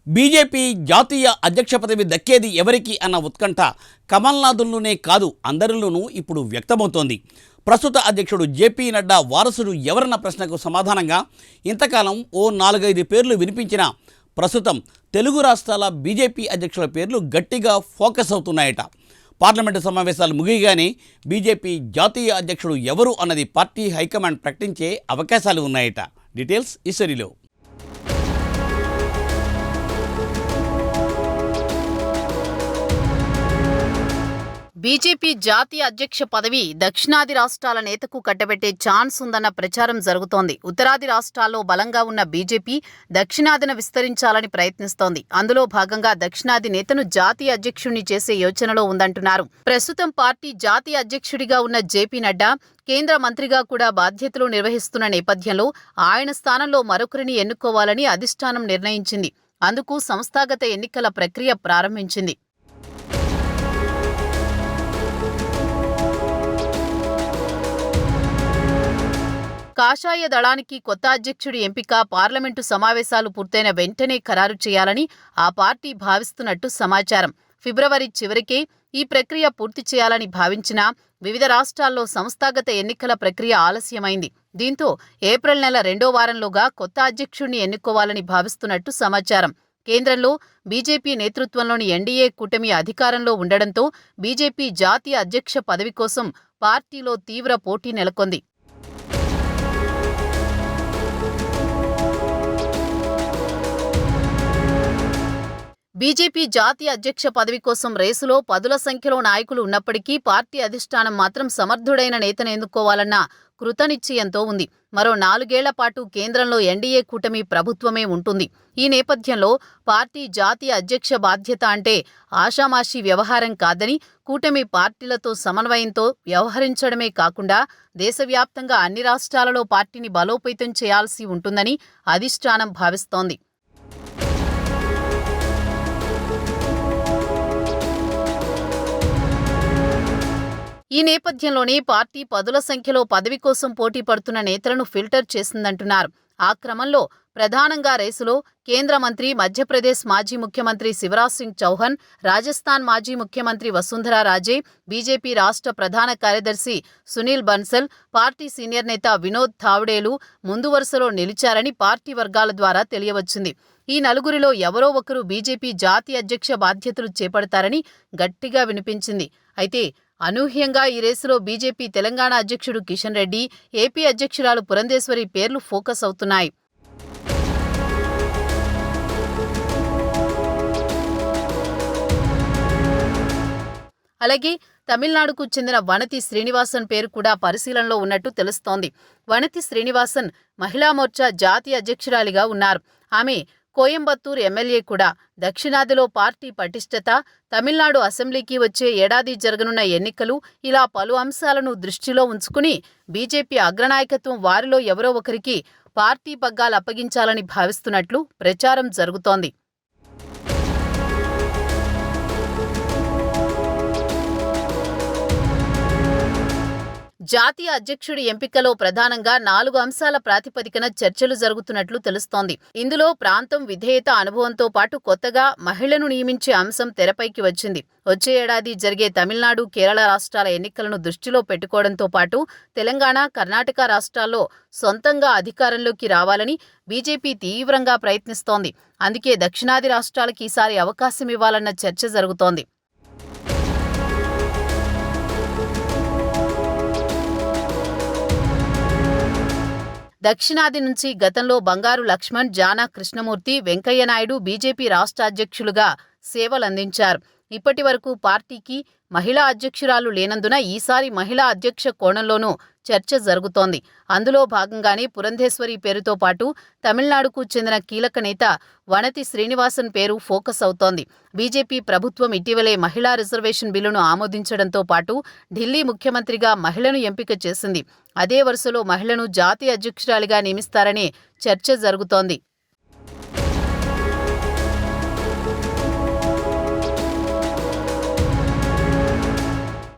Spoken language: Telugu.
బీజేపీ జాతీయ అధ్యక్ష పదవి దక్కేది ఎవరికి అన్న ఉత్కంఠ కమల్నాథుల్లోనే కాదు అందరిలోనూ ఇప్పుడు వ్యక్తమవుతోంది. ప్రస్తుత అధ్యక్షుడు జేపీ నడ్డా వారసుడు ఎవరన్న ప్రశ్నకు సమాధానంగా ఇంతకాలం ఓ 4-5 పేర్లు వినిపించినా ప్రస్తుతం తెలుగు రాష్ట్రాల బీజేపీ అధ్యక్షుల పేర్లు గట్టిగా ఫోకస్ అవుతున్నాయట. పార్లమెంటు సమావేశాలు ముగియగానే బీజేపీ జాతీయ అధ్యక్షుడు ఎవరు అన్నది పార్టీ హైకమాండ్ ప్రకటించే అవకాశాలు ఉన్నాయట. డీటెయిల్స్ ఈ స్టోరీలో. బీజేపీ జాతీయ అధ్యక్ష పదవి దక్షిణాది రాష్ట్రాల నేతకు కట్టబెట్టే ఛాన్స్ ఉందన్న ప్రచారం జరుగుతోంది. ఉత్తరాది రాష్ట్రాల్లో బలంగా ఉన్న బీజేపీ దక్షిణాదిన విస్తరించాలని ప్రయత్నిస్తోంది. అందులో భాగంగా దక్షిణాది నేతను జాతీయ అధ్యక్షుడిని చేసే యోచనలో ఉందంటున్నారు. ప్రస్తుతం పార్టీ జాతీయ అధ్యక్షుడిగా ఉన్న జేపీ నడ్డా కేంద్ర మంత్రిగా కూడా బాధ్యతలు నిర్వహిస్తున్న నేపథ్యంలో ఆయన స్థానంలో మరొకరిని ఎన్నుకోవాలని అధిష్టానం నిర్ణయించింది. అందుకు సంస్థాగత ఎన్నికల ప్రక్రియ ప్రారంభించింది. కాషాయ దళానికి కొత్త అధ్యక్షుడి ఎంపిక పార్లమెంటు సమావేశాలు పూర్తయిన వెంటనే ఖరారు చేయాలని ఆ పార్టీ భావిస్తున్నట్టు సమాచారం. ఫిబ్రవరి చివరికే ఈ ప్రక్రియ పూర్తి చేయాలని భావించినా వివిధ రాష్ట్రాల్లో సంస్థాగత ఎన్నికల ప్రక్రియ ఆలస్యమైంది. దీంతో ఏప్రిల్ నెల 2వ వారంలోగా కొత్త అధ్యక్షుడిని ఎన్నుకోవాలని భావిస్తున్నట్టు సమాచారం. కేంద్రంలో బీజేపీ నేతృత్వంలోని ఎన్డీఏ కూటమి అధికారంలో ఉండడంతో బీజేపీ జాతీయ అధ్యక్ష పదవి కోసం పార్టీలో తీవ్ర పోటీ నెలకొంది. బీజేపీ జాతీయ అధ్యక్ష పదవి కోసం రేసులో పదుల సంఖ్యలో నాయకులు ఉన్నప్పటికీ పార్టీ అధిష్టానం మాత్రం సమర్థుడైన నేతను ఎన్నుకోవాలన్న కృతనిశ్చయంతో ఉంది. మరో 4 ఏళ్ల పాటు కేంద్రంలో ఎన్డీఏ కూటమి ప్రభుత్వమే ఉంటుంది. ఈ నేపథ్యంలో పార్టీ జాతీయ అధ్యక్ష బాధ్యత అంటే ఆషామాషీ వ్యవహారం కాదని, కూటమి పార్టీలతో సమన్వయంతో వ్యవహరించడమే కాకుండా దేశవ్యాప్తంగా అన్ని రాష్ట్రాలలో పార్టీని బలోపేతం చేయాల్సి ఉంటుందని అధిష్టానం భావిస్తోంది. ఈ నేపథ్యంలోనే పార్టీ పదుల సంఖ్యలో పదవి కోసం పోటీ పడుతున్న నేతలను ఫిల్టర్ చేసిందంటున్నారు. ఆ క్రమంలో ప్రధానంగా రేసులో కేంద్ర మంత్రి, మధ్యప్రదేశ్ మాజీ ముఖ్యమంత్రి శివరాజ్ సింగ్ చౌహాన్, రాజస్థాన్ మాజీ ముఖ్యమంత్రి వసుంధరా రాజే, బీజేపీ రాష్ట్ర ప్రధాన కార్యదర్శి సునీల్ బన్సల్, పార్టీ సీనియర్ నేత వినోద్ తావ్డేలు ముందు వరుసలో నిలిచారని పార్టీ వర్గాల ద్వారా తెలియవచ్చింది. ఈ నలుగురిలో ఎవరో ఒకరు బీజేపీ జాతీయ అధ్యక్ష బాధ్యతలు చేపడతారని గట్టిగా వినిపించింది. అయితే అనూహ్యంగా ఈ రేసులో బీజేపీ తెలంగాణ అధ్యక్షుడు కిషన్ రెడ్డి, ఏపీ అధ్యక్షురాలు పురంధేశ్వరి పేర్లు ఫోకస్ అవుతున్నాయి. అలాగే తమిళనాడుకు చెందిన వనతి శ్రీనివాసన్ పేరు కూడా పరిశీలనలో ఉన్నట్టు తెలుస్తోంది. వనతి శ్రీనివాసన్ మహిళా మోర్చా జాతీయ అధ్యక్షురాలిగా ఉన్నారు. ఆమె కోయంబత్తూర్ ఎమ్మెల్యే కూడా. దక్షిణాదిలో పార్టీ పటిష్టత, తమిళనాడు అసెంబ్లీకి వచ్చే ఏడాది జరగనున్న ఎన్నికలు, ఇలా పలు అంశాలను దృష్టిలో ఉంచుకుని బీజేపీ అగ్రనాయకత్వం వారిలో ఎవరో ఒకరికి పార్టీ పగ్గాలు అప్పగించాలని భావిస్తున్నట్లు ప్రచారం జరుగుతోంది. జాతీయ అధ్యక్షుడి ఎంపికలో ప్రధానంగా 4 అంశాల ప్రాతిపదికన చర్చలు జరుగుతున్నట్లు తెలుస్తోంది. ఇందులో ప్రాంతం, విధేయత, అనుభవంతో పాటు కొత్తగా మహిళను నియమించే అంశం తెరపైకి వచ్చింది. వచ్చే ఏడాది జరిగే తమిళనాడు, కేరళ రాష్ట్రాల ఎన్నికలను దృష్టిలో పెట్టుకోవడంతో పాటు తెలంగాణ, కర్ణాటక రాష్ట్రాల్లో సొంతంగా అధికారంలోకి రావాలని బీజేపీ తీవ్రంగా ప్రయత్నిస్తోంది. అందుకే దక్షిణాది రాష్ట్రాలకు ఈసారి అవకాశం ఇవ్వాలన్న చర్చ జరుగుతోంది. దక్షిణాది నుంచి గతంలో బంగారు లక్ష్మణ్, జానా కృష్ణమూర్తి, వెంకయ్యనాయుడు బీజేపీ రాష్ట్ర అధ్యక్షులుగా సేవలందించారు. ఇప్పటి వరకు పార్టీకి మహిళా అధ్యక్షురాలు లేనందున ఈసారి మహిళా అధ్యక్ష కోణంలోనూ చర్చ జరుగుతోంది. అందులో భాగంగానే పురంధేశ్వరి పేరుతో పాటు తమిళనాడుకు చెందిన కీలక నేత వనతి శ్రీనివాసన్ పేరు ఫోకస్ అవుతోంది. బీజేపీ ప్రభుత్వం ఇటీవలే మహిళా రిజర్వేషన్ బిల్లును ఆమోదించడంతో పాటు ఢిల్లీ ముఖ్యమంత్రిగా మహిళను ఎంపిక చేసింది. అదే వరుసలో మహిళను జాతీయ అధ్యక్షురాలిగా నియమిస్తారనే చర్చ జరుగుతోంది.